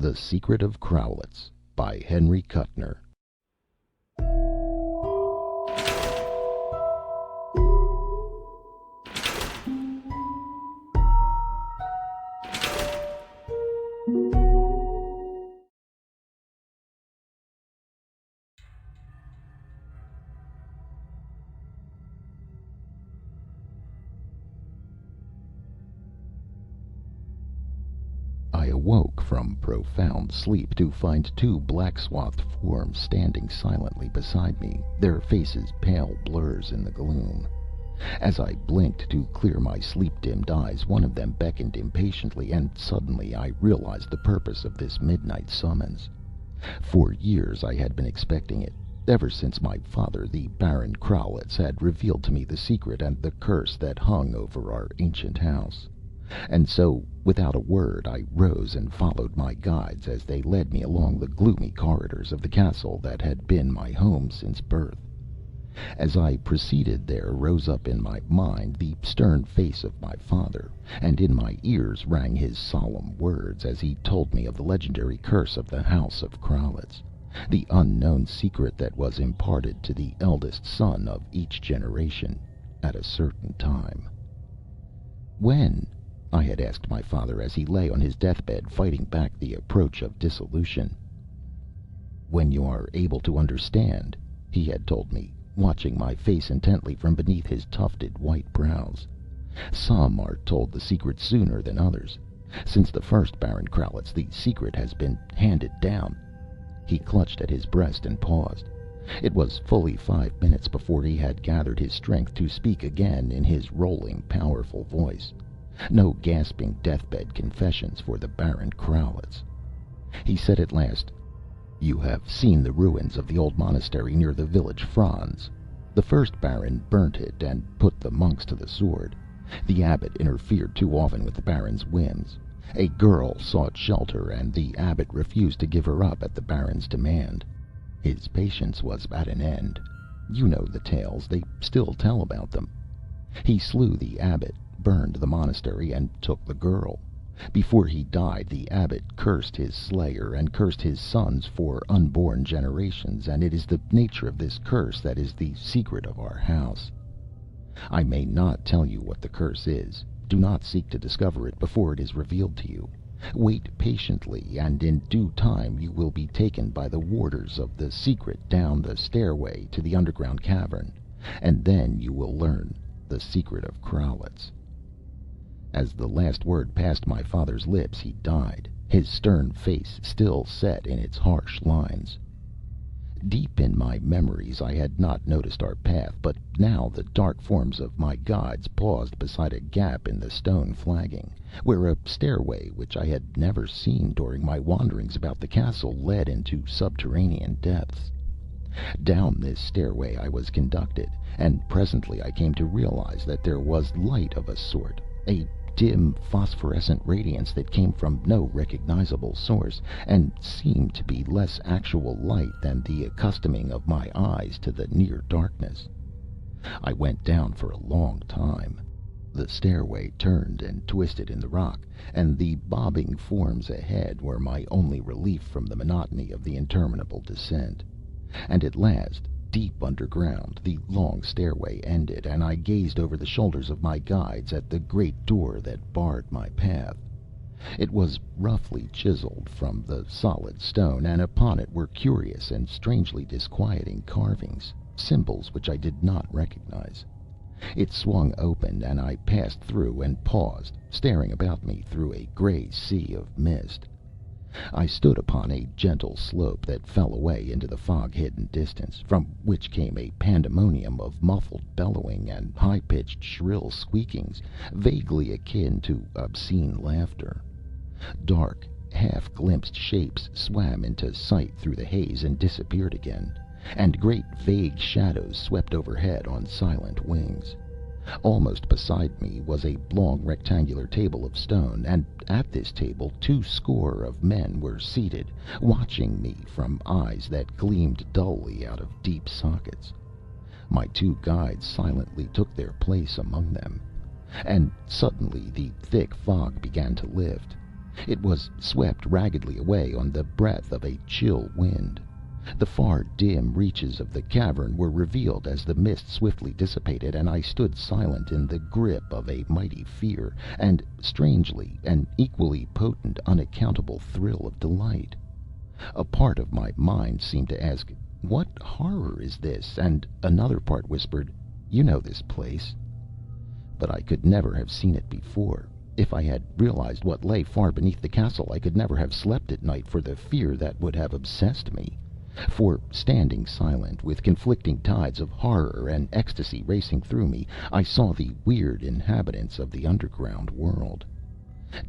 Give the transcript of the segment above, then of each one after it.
The Secret of KRALITZ by Henry Kuttner. I awoke from profound sleep to find two black-swathed forms standing silently beside me, their faces pale blurs in the gloom. As I blinked to clear my sleep-dimmed eyes, one of them beckoned impatiently, and suddenly I realized the purpose of this midnight summons. For years I had been expecting it, ever since my father, the Baron KRALITZ, had revealed to me the secret and the curse that hung over our ancient house. And so, without a word, I rose and followed my guides as they led me along the gloomy corridors of the castle that had been my home since birth. As I proceeded, there rose up in my mind the stern face of my father, and in my ears rang his solemn words as he told me of the legendary curse of the House of KRALITZ, the unknown secret that was imparted to the eldest son of each generation at a certain time. "When?" I had asked my father as he lay on his deathbed fighting back the approach of dissolution. "When you are able to understand," he had told me, watching my face intently from beneath his tufted white brows. "Some are told the secret sooner than others. Since the first Baron KRALITZ, the secret has been handed down." He clutched at his breast and paused. It was fully 5 minutes before he had gathered his strength to speak again in his rolling, powerful voice. No gasping deathbed confessions for the Baron KRALITZ. He said at last, "You have seen the ruins of the old monastery near the village Franz. The first Baron burnt it and put the monks to the sword. The abbot interfered too often with the Baron's whims. A girl sought shelter, and the abbot refused to give her up at the Baron's demand. His patience was at an end. You know the tales, they still tell about them. He slew the abbot, burned the monastery, and took the girl. Before he died, the abbot cursed his slayer and cursed his sons for unborn generations, and it is the nature of this curse that is the secret of our house. I may not tell you what the curse is. Do not seek to discover it before it is revealed to you. Wait patiently, and in due time you will be taken by the warders of the secret down the stairway to the underground cavern, and then you will learn the secret of KRALITZ." As the last word passed my father's lips, he died, his stern face still set in its harsh lines. Deep in my memories I had not noticed our path, but now the dark forms of my guides paused beside a gap in the stone flagging, where a stairway which I had never seen during my wanderings about the castle led into subterranean depths. Down this stairway I was conducted, and presently I came to realize that there was light of a sort, a dim phosphorescent radiance that came from no recognizable source, and seemed to be less actual light than the accustoming of my eyes to the near darkness. I went down for a long time. The stairway turned and twisted in the rock, and the bobbing forms ahead were my only relief from the monotony of the interminable descent. And at last, deep underground, the long stairway ended, and I gazed over the shoulders of my guides at the great door that barred my path. It was roughly chiseled from the solid stone, and upon it were curious and strangely disquieting carvings, symbols which I did not recognize. It swung open, and I passed through and paused, staring about me through a gray sea of mist. I stood upon a gentle slope that fell away into the fog-hidden distance, from which came a pandemonium of muffled bellowing and high-pitched shrill squeakings, vaguely akin to obscene laughter. Dark, half-glimpsed shapes swam into sight through the haze and disappeared again, and great vague shadows swept overhead on silent wings. Almost beside me was a long rectangular table of stone, and at this table 200 of men were seated, watching me from eyes that gleamed dully out of deep sockets. My two guides silently took their place among them. And suddenly the thick fog began to lift. It was swept raggedly away on the breath of a chill wind. The far dim reaches of the cavern were revealed as the mist swiftly dissipated, and I stood silent in the grip of a mighty fear, and, strangely, an equally potent, unaccountable thrill of delight. A part of my mind seemed to ask, "What horror is this?" and another part whispered, "You know this place." But I could never have seen it before. If I had realized what lay far beneath the castle, I could never have slept at night for the fear that would have obsessed me. For, standing silent, with conflicting tides of horror and ecstasy racing through me, I saw the weird inhabitants of the underground world.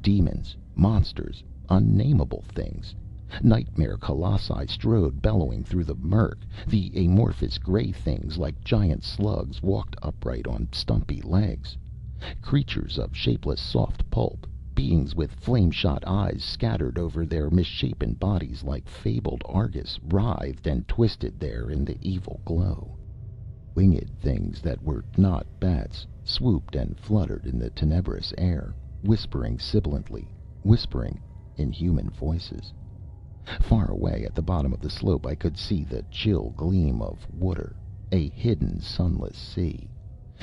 Demons, monsters, unnameable things. Nightmare colossi strode bellowing through the murk. The amorphous gray things, like giant slugs, walked upright on stumpy legs. Creatures of shapeless soft pulp, beings with flame-shot eyes scattered over their misshapen bodies like fabled Argus, writhed and twisted there in the evil glow. Winged things that were not bats swooped and fluttered in the tenebrous air, whispering sibilantly, whispering in human voices. Far away at the bottom of the slope I could see the chill gleam of water, a hidden sunless sea.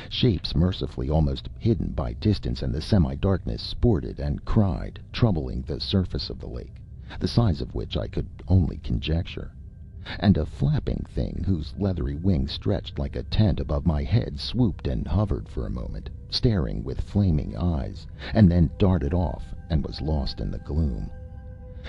Shapes mercifully almost hidden by distance and the semi-darkness sported and cried, troubling the surface of the lake, the size of which I could only conjecture. And a flapping thing whose leathery wings stretched like a tent above my head swooped and hovered for a moment, staring with flaming eyes, and then darted off and was lost in the gloom.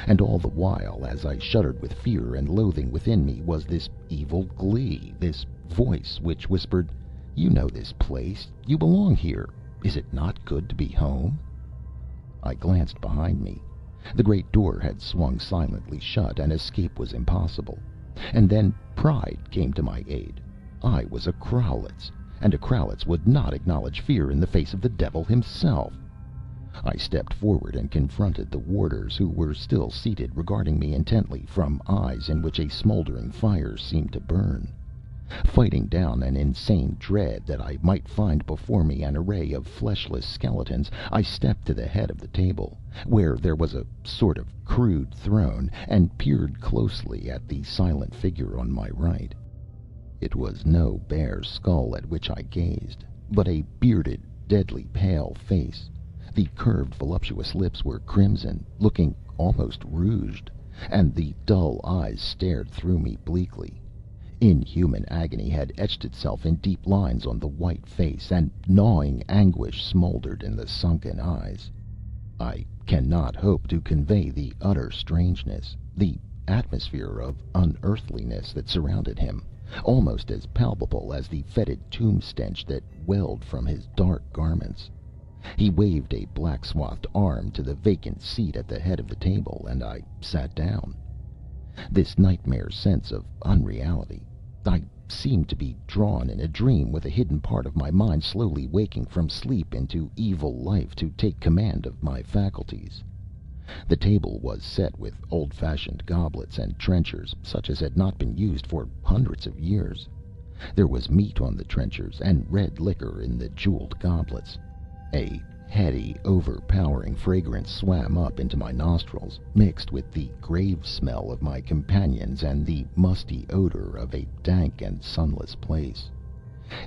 And all the while, as I shuddered with fear and loathing within me, was this evil glee, this voice which whispered, "You know this place. You belong here. Is it not good to be home?" I glanced behind me. The great door had swung silently shut, and escape was impossible. And then pride came to my aid. I was a KRALITZ, and a KRALITZ would not acknowledge fear in the face of the devil himself. I stepped forward and confronted the warders, who were still seated, regarding me intently from eyes in which a smoldering fire seemed to burn. Fighting down an insane dread that I might find before me an array of fleshless skeletons, I stepped to the head of the table, where there was a sort of crude throne, and peered closely at the silent figure on my right. It was no bare skull at which I gazed, but a bearded, deadly pale face. The curved, voluptuous lips were crimson, looking almost rouged, and the dull eyes stared through me bleakly. Inhuman agony had etched itself in deep lines on the white face, and gnawing anguish smoldered in the sunken eyes. I cannot hope to convey the utter strangeness, the atmosphere of unearthliness that surrounded him, almost as palpable as the fetid tomb stench that welled from his dark garments. He waved a black-swathed arm to the vacant seat at the head of the table, and I sat down. This nightmare sense of unreality. I seemed to be drawn in a dream, with a hidden part of my mind slowly waking from sleep into evil life to take command of my faculties. The table was set with old-fashioned goblets and trenchers, such as had not been used for hundreds of years. There was meat on the trenchers, and red liquor in the jeweled goblets. A heady, overpowering fragrance swam up into my nostrils, mixed with the grave smell of my companions and the musty odor of a dank and sunless place.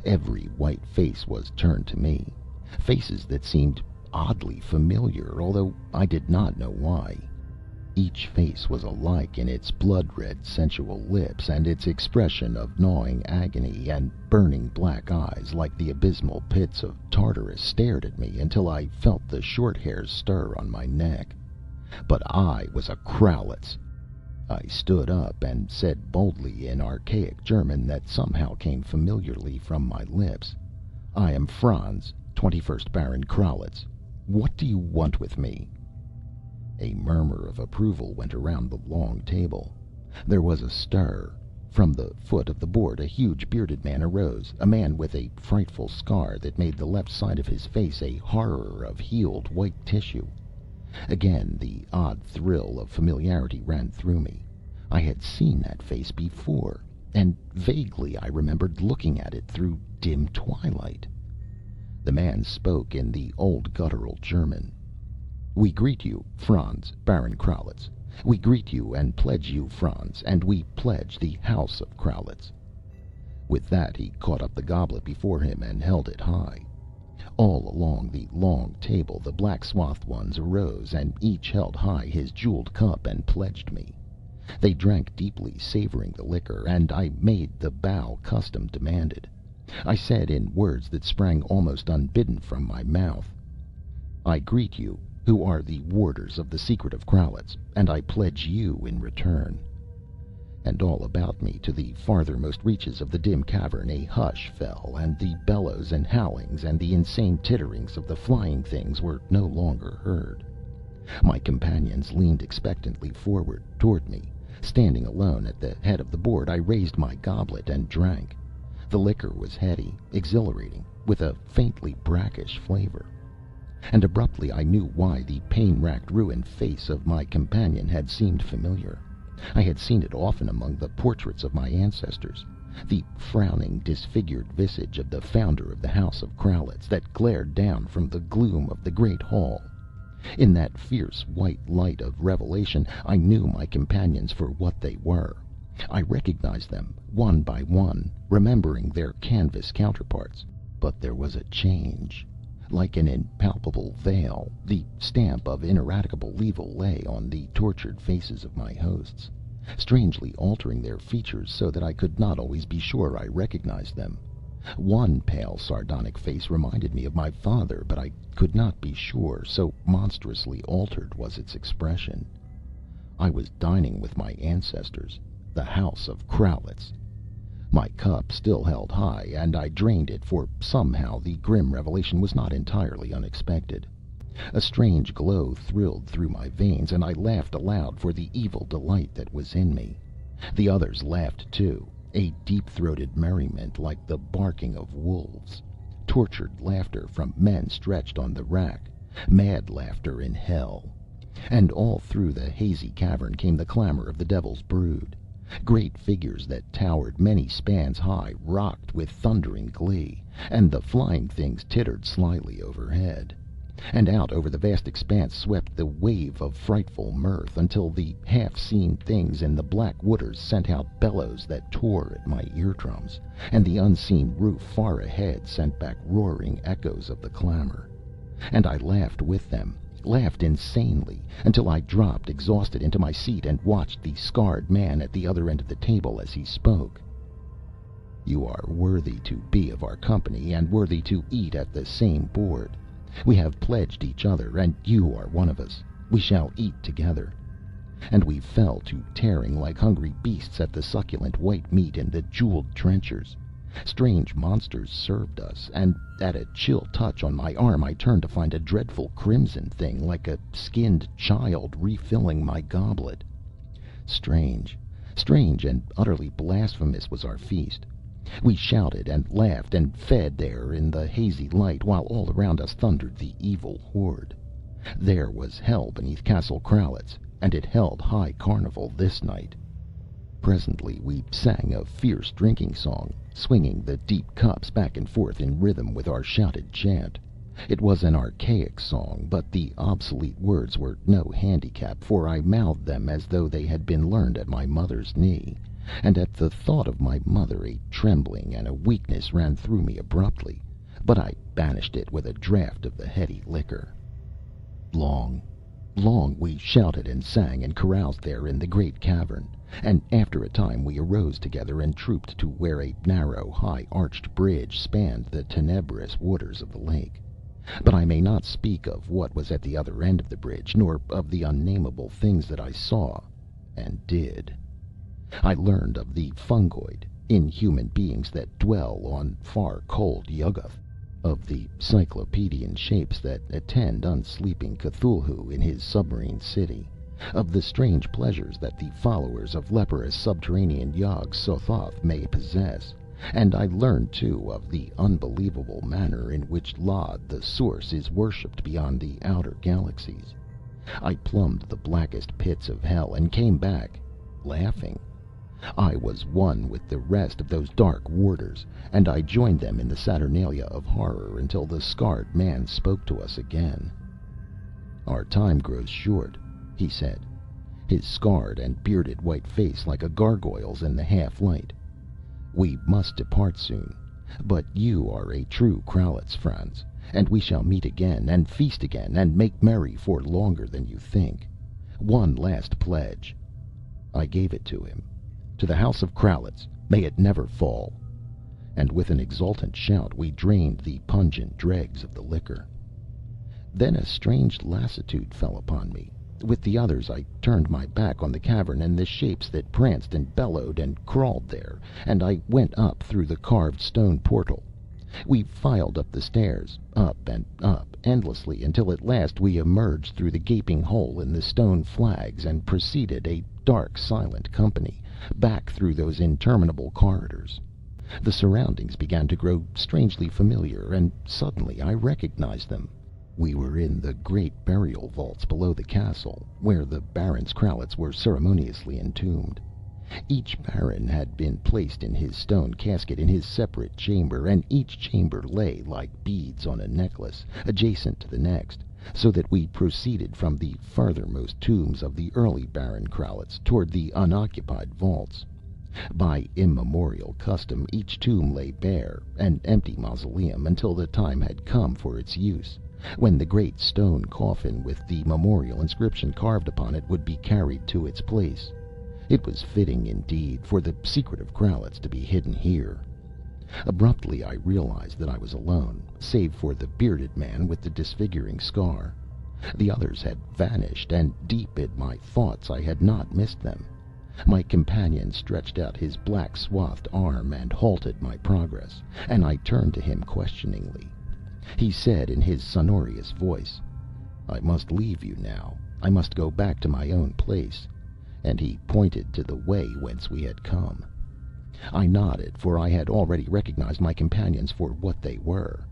Every white face was turned to me, faces that seemed oddly familiar, although I did not know why. Each face was alike in its blood-red, sensual lips, and its expression of gnawing agony, and burning black eyes, like the abysmal pits of Tartarus, stared at me until I felt the short hairs stir on my neck. But I was a KRALITZ. I stood up and said boldly in archaic German that somehow came familiarly from my lips, "I am Franz, 21st Baron KRALITZ. What do you want with me?" A murmur of approval went around the long table. There was a stir. From the foot of the board a huge bearded man arose, a man with a frightful scar that made the left side of his face a horror of healed white tissue. Again the odd thrill of familiarity ran through me. I had seen that face before, and vaguely I remembered looking at it through dim twilight. The man spoke in the old guttural German. We greet you, Franz, Baron Kralitz. We greet you and pledge you, Franz, and we pledge the House of Kralitz." With that he caught up the goblet before him and held it high. All along the long table the black swathed ones arose, and each held high his jeweled cup and pledged me. They drank deeply, savoring the liquor, and I made the bow custom demanded. I said in words that sprang almost unbidden from my mouth, "I greet you, who are the warders of the secret of Kralitz, and I pledge you in return." And all about me, to the farthermost reaches of the dim cavern, a hush fell, and the bellows and howlings and the insane titterings of the flying things were no longer heard. My companions leaned expectantly forward toward me. Standing alone at the head of the board, I raised my goblet and drank. The liquor was heady, exhilarating, with a faintly brackish flavor. And abruptly I knew why the pain-racked, ruined face of my companion had seemed familiar. I had seen it often among the portraits of my ancestors. The frowning, disfigured visage of the founder of the House of Kralitz that glared down from the gloom of the great hall. In that fierce white light of revelation I knew my companions for what they were. I recognized them one by one, remembering their canvas counterparts. But there was a change. Like an impalpable veil, the stamp of ineradicable evil lay on the tortured faces of my hosts, strangely altering their features so that I could not always be sure I recognized them. One pale, sardonic face reminded me of my father, but I could not be sure, so monstrously altered was its expression. I was dining with my ancestors, the House of Kralitz. My cup still held high, and I drained it, for somehow the grim revelation was not entirely unexpected. A strange glow thrilled through my veins, and I laughed aloud for the evil delight that was in me. The others laughed too, a deep-throated merriment like the barking of wolves, tortured laughter from men stretched on the rack, mad laughter in hell. And all through the hazy cavern came the clamor of the devil's brood. Great figures that towered many spans high rocked with thundering glee, and the flying things tittered slyly overhead. And out over the vast expanse swept the wave of frightful mirth, until the half-seen things in the black waters sent out bellows that tore at my eardrums, and the unseen roof far ahead sent back roaring echoes of the clamor. And I laughed with them, laughed insanely, until I dropped exhausted into my seat and watched the scarred man at the other end of the table as he spoke. "You are worthy to be of our company, and worthy to eat at the same board. We have pledged each other, and you are one of us. We shall eat together." And we fell to tearing like hungry beasts at the succulent white meat in the jeweled trenchers. Strange monsters served us, and at a chill touch on my arm I turned to find a dreadful crimson thing like a skinned child refilling my goblet. Strange, strange and utterly blasphemous was our feast. We shouted and laughed and fed there in the hazy light, while all around us thundered the evil horde. There was hell beneath Castle Kralitz, and it held high carnival this night. Presently we sang a fierce drinking song, swinging the deep cups back and forth in rhythm with our shouted chant. It was an archaic song, but the obsolete words were no handicap, for I mouthed them as though they had been learned at my mother's knee. And at the thought of my mother a trembling and a weakness ran through me abruptly, but I banished it with a draught of the heady liquor. Long, long we shouted and sang and caroused there in the great cavern, and after a time we arose together and trooped to where a narrow, high-arched bridge spanned the tenebrous waters of the lake. But I may not speak of what was at the other end of the bridge, nor of the unnameable things that I saw and did. I learned of the fungoid, inhuman beings that dwell on far cold Yuggoth, of the cyclopedian shapes that attend unsleeping Cthulhu in his submarine city, of the strange pleasures that the followers of leprous subterranean Yog Sothoth may possess, and I learned too of the unbelievable manner in which Lod the Source is worshipped beyond the outer galaxies. I plumbed the blackest pits of hell and came back laughing. I was one with the rest of those dark warders, and I joined them in the Saturnalia of horror until the scarred man spoke to us again. "Our time grows short," he said, his scarred and bearded white face like a gargoyle's in the half light. "We must depart soon. But you are a true Kralitz, Franz, and we shall meet again, and feast again, and make merry for longer than you think. One last pledge." I gave it to him. "To the House of Kralitz, may it never fall." And with an exultant shout we drained the pungent dregs of the liquor. Then a strange lassitude fell upon me. With the others I turned my back on the cavern and the shapes that pranced and bellowed and crawled there, and I went up through the carved stone portal. We filed up the stairs, up and up, endlessly, until at last we emerged through the gaping hole in the stone flags and proceeded, a dark, silent company, back through those interminable corridors. The surroundings began to grow strangely familiar, and suddenly I recognized them. We were in the great burial vaults below the castle, where the Barons Kralitz were ceremoniously entombed. Each baron had been placed in his stone casket in his separate chamber, and each chamber lay like beads on a necklace, adjacent to the next, so that we proceeded from the farthermost tombs of the early Baron Kralitz toward the unoccupied vaults. By immemorial custom, each tomb lay bare, an empty mausoleum, until the time had come for its use, when the great stone coffin with the memorial inscription carved upon it would be carried to its place. It was fitting, indeed, for the secret of Kralitz to be hidden here. Abruptly I realized that I was alone, save for the bearded man with the disfiguring scar. The others had vanished, and deep in my thoughts I had not missed them. My companion stretched out his black swathed arm and halted my progress, and I turned to him questioningly. He said in his sonorous voice, "I must leave you now. I must go back to my own place." And he pointed to the way whence we had come. I nodded, for I had already recognized my companions for what they were.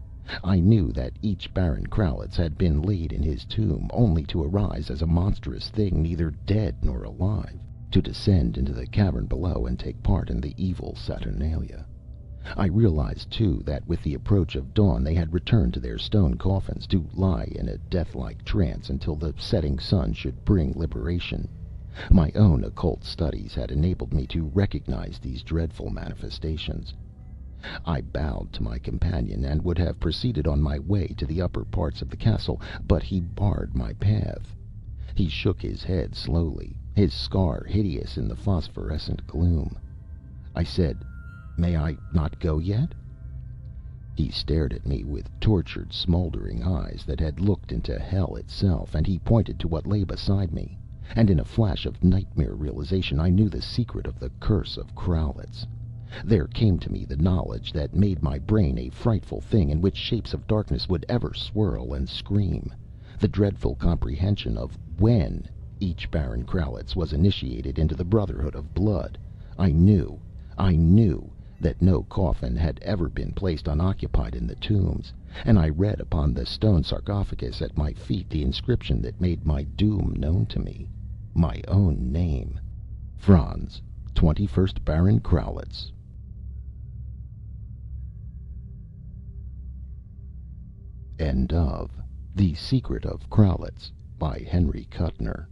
I knew that each Baron Kralitz had been laid in his tomb, only to arise as a monstrous thing, neither dead nor alive, to descend into the cavern below and take part in the evil Saturnalia. I realized, too, that with the approach of dawn they had returned to their stone coffins, to lie in a deathlike trance until the setting sun should bring liberation. My own occult studies had enabled me to recognize these dreadful manifestations. I bowed to my companion, and would have proceeded on my way to the upper parts of the castle, but he barred my path. He shook his head slowly, his scar hideous in the phosphorescent gloom. I said, "May I not go yet?" He stared at me with tortured, smoldering eyes that had looked into hell itself, and he pointed to what lay beside me. And in a flash of nightmare realization I knew the secret of the curse of Kralitz. There came to me the knowledge that made my brain a frightful thing in which shapes of darkness would ever swirl and scream, the dreadful comprehension of when each Baron Kralitz was initiated into the Brotherhood of Blood. I knew that no coffin had ever been placed unoccupied in the tombs, and I read upon the stone sarcophagus at my feet the inscription that made my doom known to me. My own name. Franz, 21st Baron Kralitz. End of The Secret of Kralitz by Henry Kuttner.